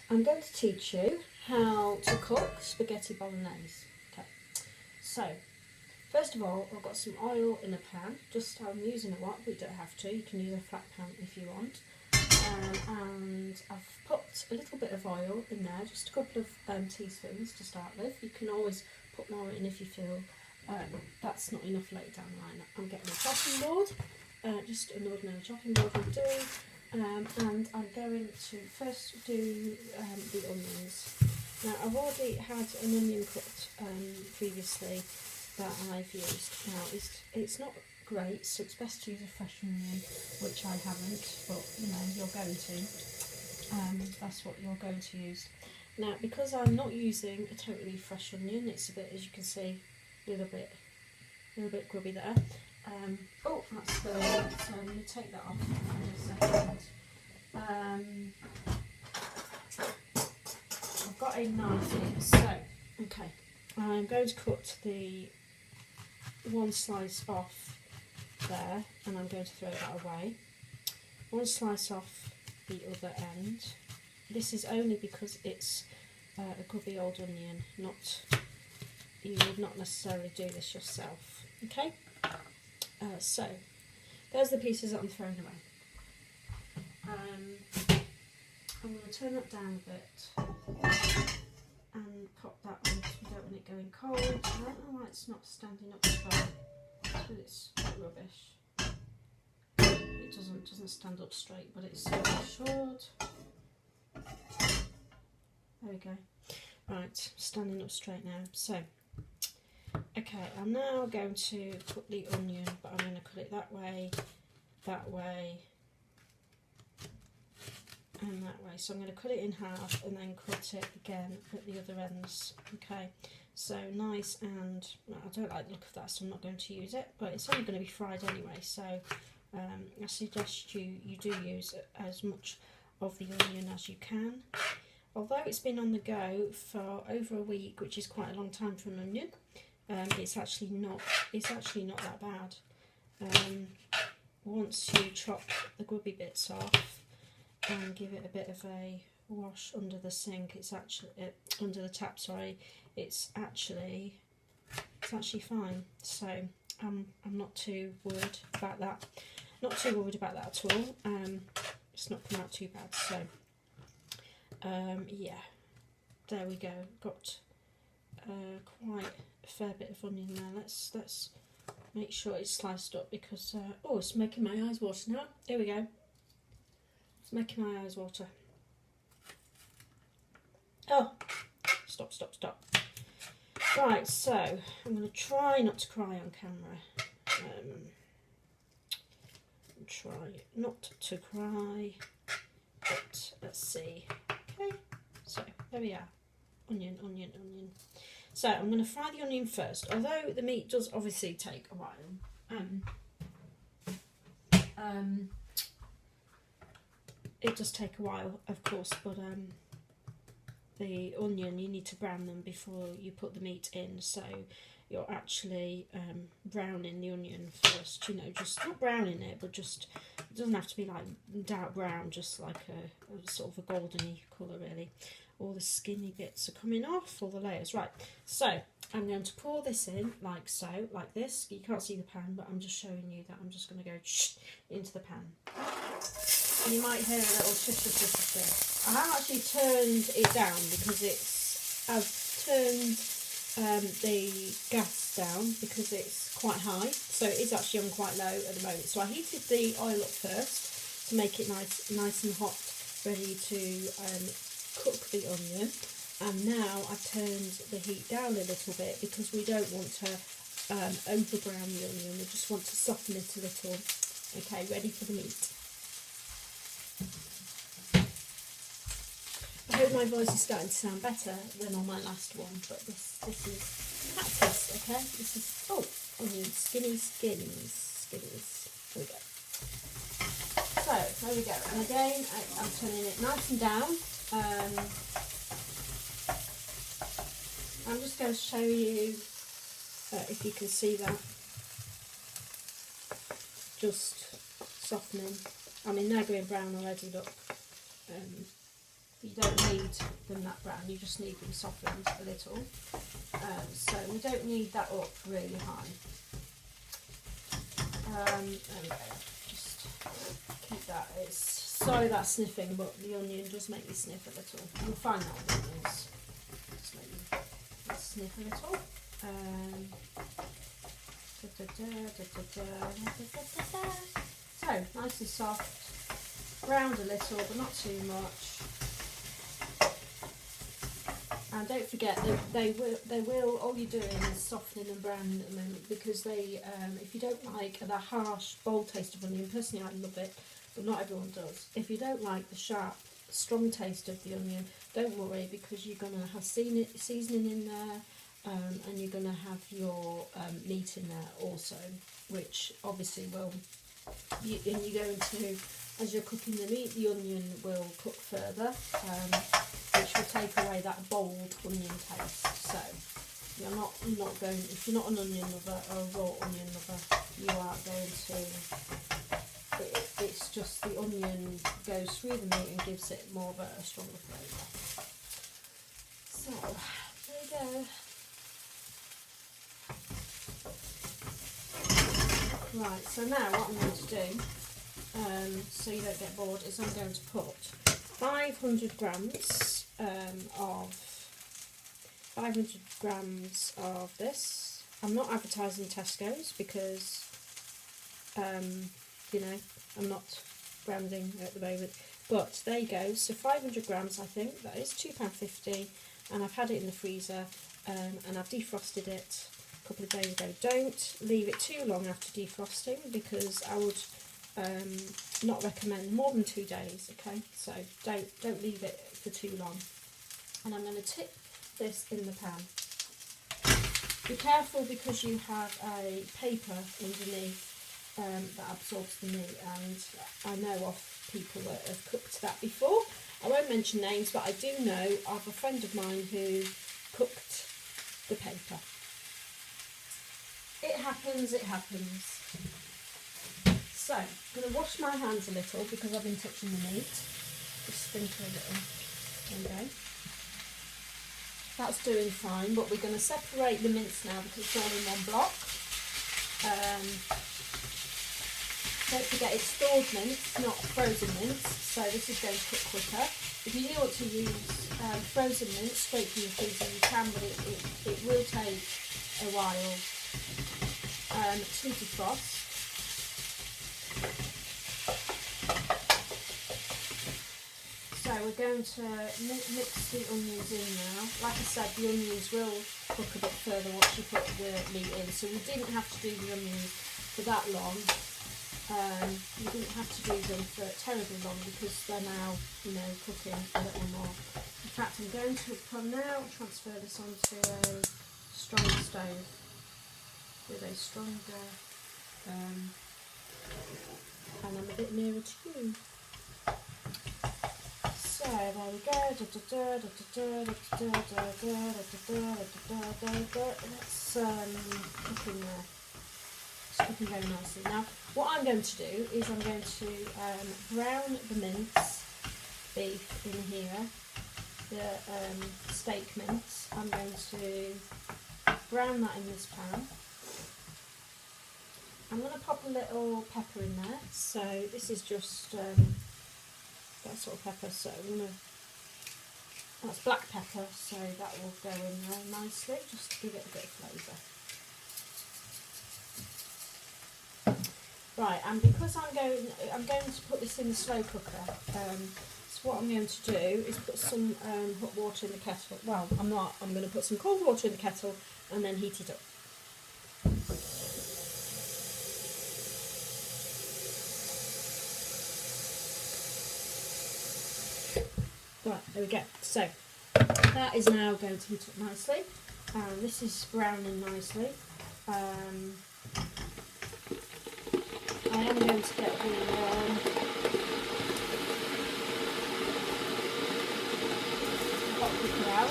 and I'm going to teach you how to cook spaghetti bolognese. Okay, so first of all, I've got some oil in a pan. Just I'm using a wok, but you don't have to. You can use a flat pan if you want. And I've put a little bit of oil in there, just a couple of teaspoons to start with. You can always put more in if you feel that's not enough later down the line. I'm getting a chopping board, just an ordinary chopping board will do. And I'm going to first do the onions. Now I've already had an onion cut previously that I've used. Now it's not great, so it's best to use a fresh onion, which I haven't, but you know, you're going to. That's what you're going to use. Now because I'm not using a totally fresh onion, it's a bit, as you can see, a little bit grubby there. Oh, that's the, so I'm going to take that off in a second. I've got a knife here, so, okay, I'm going to cut the one slice off there, and I'm going to throw that away. One slice off the other end. This is only because it's a grubby old onion, you would not necessarily do this yourself, okay? So, there's the pieces that I'm throwing away. I'm going to turn that down a bit and pop that on because we don't want it going cold. I don't know why it's not standing up straight, but it's rubbish. It doesn't stand up straight, but it's short. There we go. Right, standing up straight now. So, okay, I'm now going to cut the onion, but I'm going to cut it that way, and that way. So I'm going to cut it in half and then cut it again at the other ends. Okay, so nice, and well, I don't like the look of that, so I'm not going to use it, but it's only going to be fried anyway, so I suggest you do use as much of the onion as you can. Although it's been on the go for over a week, which is quite a long time for an onion, it's actually not that bad. Once you chop the grubby bits off and give it a bit of a wash under the sink, it's actually under the tap. Sorry, it's actually fine. So I'm not too worried about that. Not too worried about that at all. It's not come out too bad. So yeah, there we go. Got quite a fair bit of onion there. Let's make sure it's sliced up because oh, it's making my eyes water now. Here we go. It's making my eyes water. Oh, stop. Right, so I'm going to try not to cry on camera. Try not to cry, but let's see. Okay, so there we are. Onion. So I'm going to fry the onion first, although the meat does obviously take a while. It does take a while, of course, but the onion, you need to brown them before you put the meat in, so you're actually browning the onion first, you know, just not browning it, but just, it doesn't have to be like dark brown, just like a sort of a goldeny colour really. All the skinny bits are coming off, all the layers. Right, so I'm going to pour this in like so, like this. You can't see the pan, but I'm just showing you that I'm just going to go into the pan. And you might hear a little chitter. I have actually turned it down because I've turned the gas down because it's quite high, so it is actually on quite low at the moment. So I heated the oil up first to make it nice and hot, ready to cook the onion, and now I've turned the heat down a little bit because we don't want to over brown the onion, we just want to soften it a little. Okay, ready for the meat. I hope my voice is starting to sound better than on my last one, but this is practice, okay? This is, oh, onion, skins. Here we go. So, there we go. And again, I'm turning it nice and down. I'm just going to show you if you can see that, just softening. I mean, they're going brown already, look. You don't need them that brown, you just need them softened a little. So we don't need that up really high. There we go. Just keep that. Sorry about sniffing, but the onion does make me sniff a little. You'll find that with onions. Just make me sniff a little. So nice and soft, browned a little but not too much. And don't forget they will all you're doing is softening and browning at the moment, because they if you don't like the harsh bold taste of onion, personally I love it, but not everyone does. If you don't like the sharp strong taste of the onion, don't worry, because you're going to have seasoning in there. And you're going to have your meat in there also, which obviously will, you're going to, as you're cooking the meat, the onion will cook further, which will take away that bold onion taste. So you're not going, if you're not an onion lover or a raw onion lover, you are going to, it's just the onion goes through the meat and gives it more of a stronger flavour. So there you go. Right, so now what I'm going to do, so you don't get bored, is I'm going to put 500 grams of this. I'm not advertising Tesco's because, you know, I'm not branding at the moment. But there you go. So 500 grams, I think that is £2.50, and I've had it in the freezer, and I've defrosted it a couple of days ago. Don't leave it too long after defrosting, because I would not recommend more than 2 days. Okay, so don't leave it for too long. And I'm going to tip this in the pan. Be careful, because you have a paper underneath that absorbs the meat, and I know of people that have cooked that before. I won't mention names, but I do know of a friend of mine who cooked the paper. It happens, it happens. So, I'm going to wash my hands a little because I've been touching the meat. Just sprinkle a little. There we go. That's doing fine, but we're going to separate the mince now because it's all in one block. Don't forget it's stored mince, not frozen mince, so this is going to cook quicker. If you do want to use frozen mince straight from the freezer, you can, but it will take a while to defrost. So we're going to mix the onions in now. Like I said, the onions will cook a bit further once you put the meat in. So we didn't have to do the onions for that long. We didn't have to do them for terribly long because they're now, you know, cooking a little more. In fact, I'm going to transfer this onto a strong stove with a stronger, and I'm a bit nearer to you. So there we go. That's cooking there. It's cooking very nicely. Now, what I'm going to do is I'm going to brown the mince beef in here, the steak mince. I'm going to brown that in this pan. I'm going to pop a little pepper in there. So this is just that sort of pepper. So that's black pepper. So that will go in there nicely, just to give it a bit of flavour. Right, and because I'm going to put this in the slow cooker. So what I'm going to do is put some hot water in the kettle. Well, I'm not. I'm going to put some cold water in the kettle and then heat it up. Right, there we go. So that is now going to heat up nicely. This is browning nicely. I am going to get the hot cooker out.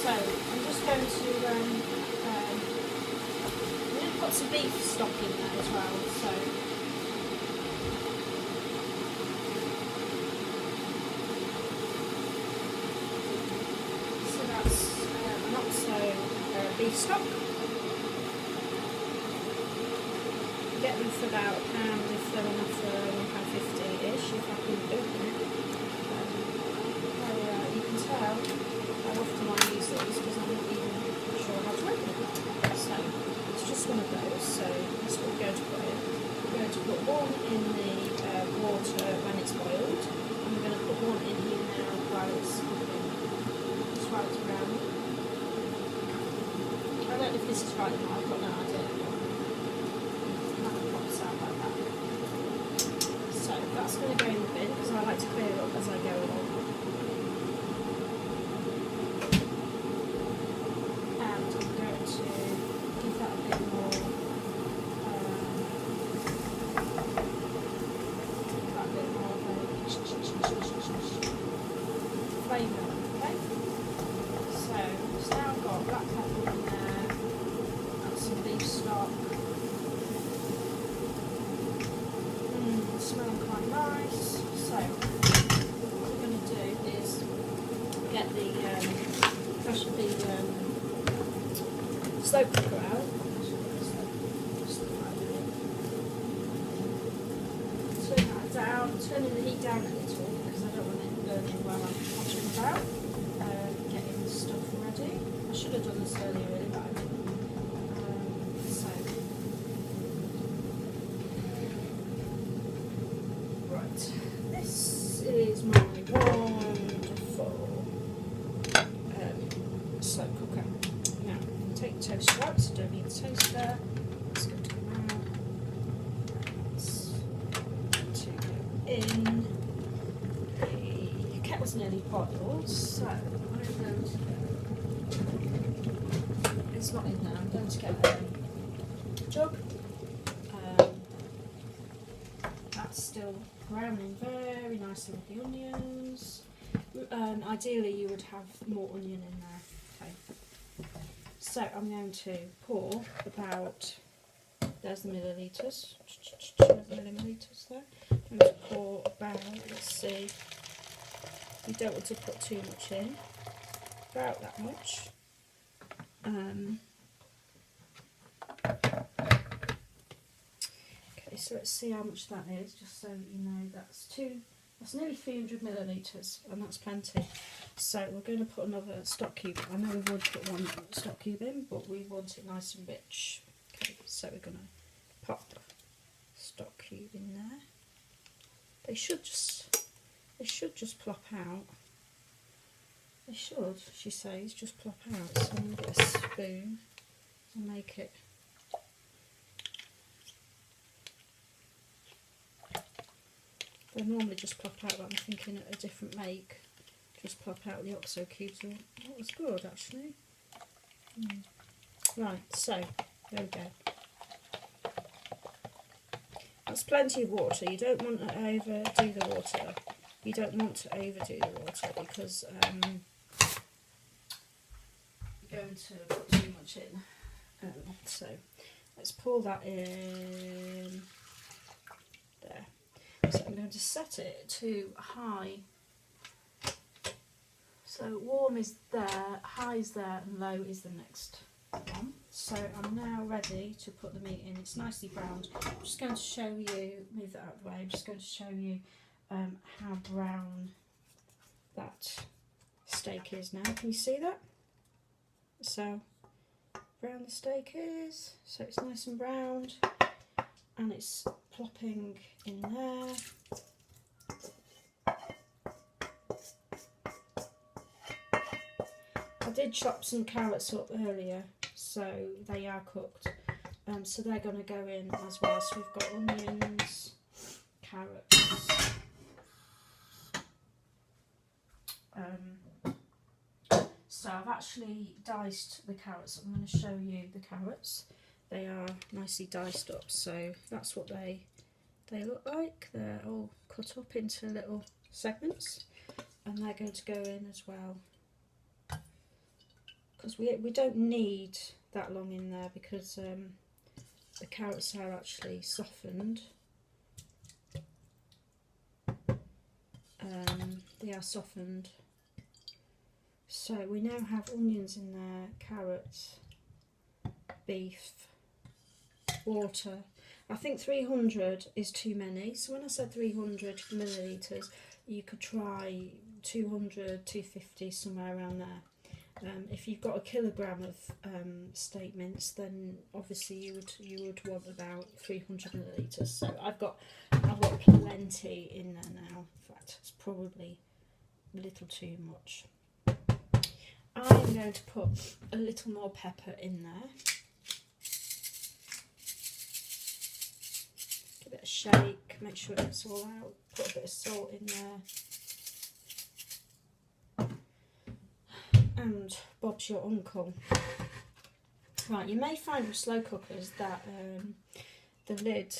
So I'm just going to put some beef stock in there as well. So that's an oxo beef stock. Get them for about £1 if they're enough for £1.50-ish, if I can open it. You can tell how often I use these because I'm not even sure how to open it. So it's just one of those, so that's what we're going to put in. We're going to put one in the water when it's boiled, and we're going to put one in here now while it's cooking, just while it's browning. I don't know if this is right now, I've got no idea. So that's going to go in the bin because I like to clear it up as I go along. And I'm going to give that a bit more flavour. Okay. So now I've got black pepper in there and some beef stock. Smelling quite nice. So what we're going to do is get the slow cooker out. Turn that down, turning the heat down a little because I don't want it burning while I'm pottering about, getting the stuff ready. I should have done this earlier really, but I didn't. This is my wonderful slow cooker. Now, take the toaster out, so don't need the toaster. Let's go to the out. To go in. The kettle's nearly boiled, so I'm going to go. It's not in there, I'm going to get a jug. That's still browning very nicely with the onions. Ideally you would have more onion in there. Okay. So I'm going to pour about, there's the millilitres, millilitres there. I'm going to pour about, let's see, you don't want to put too much in, about that much. So let's see how much that is, just so you know. That's nearly 300 millilitres, and that's plenty. So we're going to put another stock cube. I know we've already put one stock cube in, but we want it nice and rich. Okay, so we're going to pop the stock cube in there. They should just plop out. They should, she says, just plop out. So I'm going to get a spoon and make it. They normally just plop out, but I'm thinking a different make. Just plop out the OXO cubes. That was good actually. Right, so there we go. That's plenty of water. You don't want to overdo the water. You don't want to overdo the water because you're going to put too much in. So let's pour that in there. So I'm going to set it to high. So warm is there, high is there, and low is the next one. So I'm now ready to put the meat in. It's nicely browned. I'm just going to show you, move that out of the way, I'm just going to show you how brown that steak is now. Can you see that? So brown the steak is, so it's nice and browned, and it's plopping in there. I did chop some carrots up earlier, so they are cooked. So they're going to go in as well. So we've got onions, carrots, so I've actually diced the carrots. I'm going to show you the carrots. They are nicely diced up, so that's what they look like. They're all cut up into little segments, and they're going to go in as well. because we don't need that long in there, because the carrots are actually softened. They are softened. So we now have onions in there, carrots, beef, water. I think 300 is too many, so when I said 300 millilitres, you could try 200, 250, somewhere around there. If you've got a kilogram of steak mince, then obviously you would want about 300 millilitres. So I've got plenty in there now. In fact, it's probably a little too much. I'm going to put a little more pepper in there. Give it a shake, make sure it's all out. Put a bit of salt in there. And Bob's your uncle. Right, you may find with slow cookers that the lid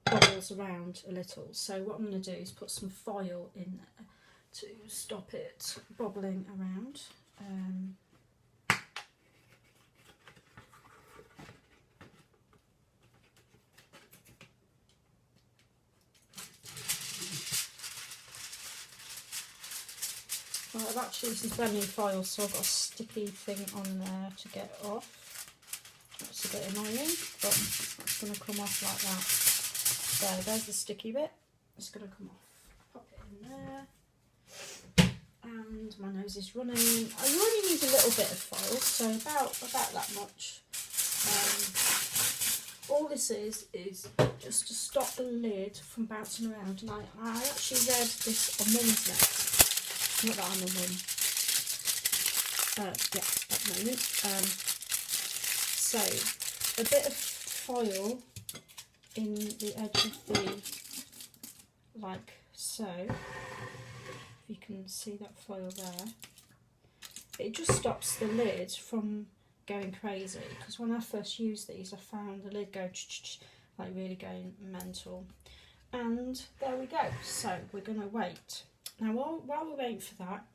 bubbles around a little. So what I'm going to do is put some foil in there to stop it bobbling around. Well, I've actually used this brand new foil, so I've got a sticky thing on there to get off. That's a bit annoying, but it's going to come off like that. There's the sticky bit. It's going to come off. Pop it in there. And my nose is running. I only need a little bit of foil, so about that much. All this is just to stop the lid from bouncing around. And I actually read this on Mum's Net. Not that I'm a mum. Yeah, at the moment. So a bit of foil in the edge of the, like so. You can see that foil there. It just stops the lid from going crazy, because when I first used these I found the lid going like really going mental. And there we go. So we're going to wait. Now while we're waiting for that,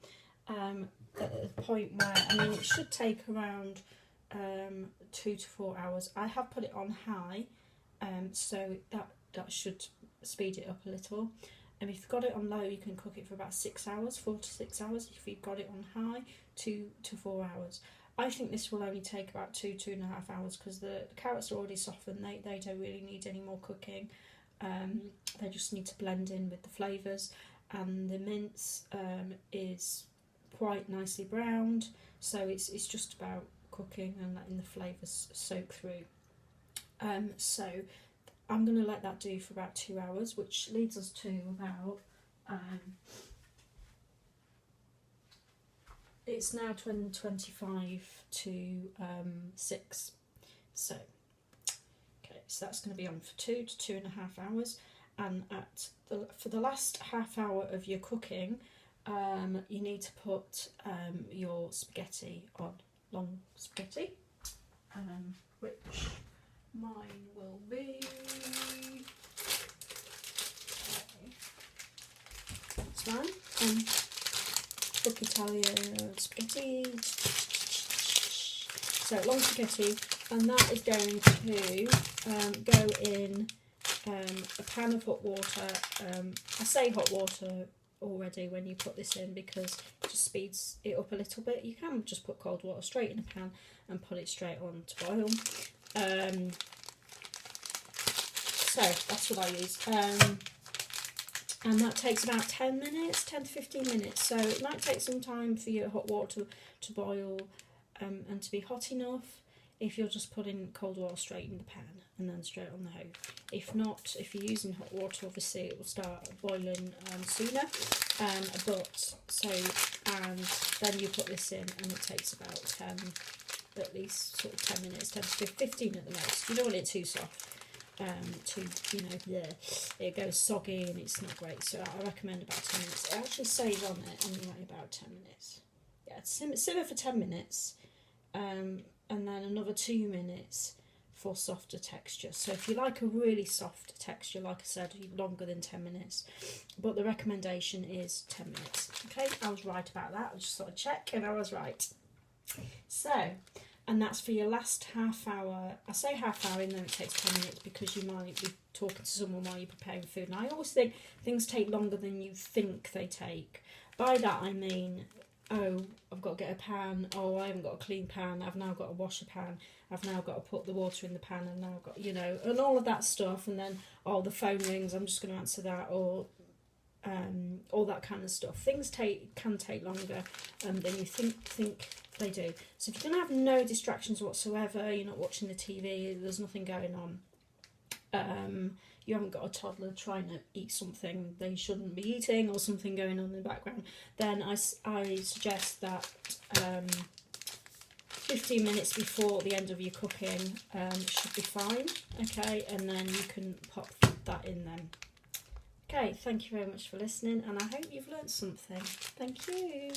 at the point where, I mean, it should take around 2 to 4 hours. I have put it on high, so that should speed it up a little. And if you've got it on low, you can cook it for about 6 hours, 4 to 6 hours. If you've got it on high, 2 to 4 hours. I think this will only take about 2.5 hours, because the carrots are already softened. They don't really need any more cooking. They just need to blend in with the flavours. And the mince is quite nicely browned, so it's just about cooking and letting the flavours soak through. So I'm going to let that do for about 2 hours, which leads us to about, it's now 25 to 6, so okay, so that's going to be on for 2 to 2.5 hours. And for the last half hour of your cooking, you need to put your spaghetti on, long spaghetti, which mine will be, it's mine, cook Italian spaghetti, so long spaghetti, and that is going to go in a pan of hot water. I say hot water already when you put this in, because it just speeds it up a little bit. You can just put cold water straight in a pan and put it straight on to boil. So that's what I use. And that takes about 10 minutes, 10 to 15 minutes. So it might take some time for your hot water to boil and to be hot enough, if you're just putting cold water straight in the pan and then straight on the hob. If not, if you're using hot water, obviously it will start boiling sooner. And then you put this in, and it takes about 10, at least sort of 10 minutes, 10 to 15 at the most. You don't want it too soft, it goes soggy and it's not great. So I recommend about 10 minutes. It actually says on it anyway about 10 minutes. Yeah, simmer for 10 minutes. And then another 2 minutes for softer texture. So if you like a really soft texture, like I said, longer than 10 minutes. But the recommendation is 10 minutes. Okay, I was right about that. I just thought I'd check, and I was right. So, and that's for your last half hour. I say half hour and then it takes 10 minutes because you might be talking to someone while you're preparing food. And I always think things take longer than you think they take. By that I mean, oh, I've got to get a pan. Oh, I haven't got a clean pan. I've now got to wash a pan. I've now got to put the water in the pan. I've now got, you know, and all of that stuff. And then, oh, the phone rings. I'm just going to answer that. Or all that kind of stuff. Things can take longer than you think they do. So if you're going to have no distractions whatsoever, you're not watching the TV, there's nothing going on, you haven't got a toddler trying to eat something they shouldn't be eating or something going on in the background, then I suggest that 15 minutes before the end of your cooking should be fine, okay, and then you can pop that in then. Okay, thank you very much for listening, and I hope you've learned something. Thank you.